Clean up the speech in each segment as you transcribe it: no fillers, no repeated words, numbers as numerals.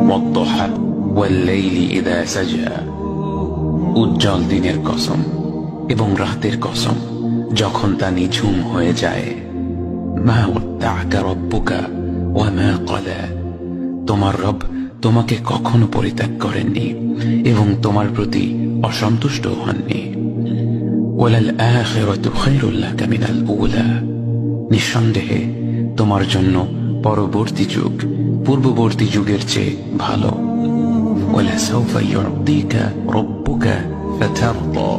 ওয়াদ-দুহা ওয়াল-লাইলি ইযা সাজা, উজ্জ্বল দিনের কসম এবং রাতের কসম যখন তা নিঝুম হয়ে যায়। মা ওয়াদ্দা'আকা রাব্বুকা ওয়া মা ক্বালা, তোমার রব তোমাকে কখনো পরিত্যাগ করেননি এবং তোমার প্রতি অসন্তুষ্ট হননি। ওয়ালাল আখিরাতু খায়রুল লাকা মিনাল উলা, নিঃসন্দেহে তোমার জন্য পরবর্তী যুগ পূর্ববর্তী যুগের চেয়ে ভালো। ওয়ালাসাউফা ইউ'তিকা রাব্বুকা ফাতারদা,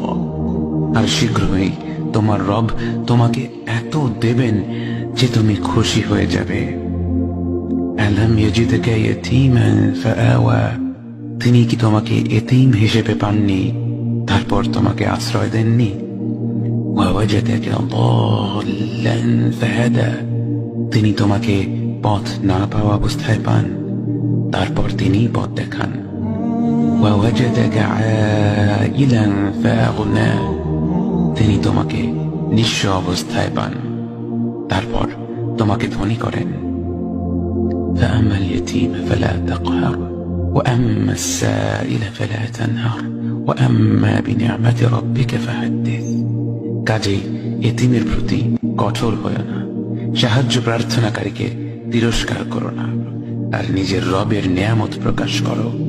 আর শীঘ্রই তোমার রব তোমাকে এত দেবেন যে তুমি খুশি হয়ে যাবে। আলাম ইয়াজিদকা ইয়াতীমান ফাআওয়া, তিনি কি তোমাকে এতিম হিসেবে পাননি তারপর তোমাকে আশ্রয় দেননি? ওয়াওয়াজাদাকা দাল্লান ফাহাদা, তিনি তোমাকে পথ না পাওয়া অবস্থায় পান তারপর তিনি পথ দেখান। ওয়াওয়াজাদাকা আইলান ফাআগনা, তিনি তোমাকে নিঃস্ব অবস্থায় পান তারপর তোমাকে ধনী করেন। فأما اليتيم فلا تقهر وأما السائل فلا تنهر وأما بنعمة ربك فحدث, কাজেই এতিমের প্রতি কঠোর হয়ো না, সাহায্য প্রার্থনাকারীকে তিরস্কার করো না, আর নিজের রবের নেয়ামত প্রকাশ করো।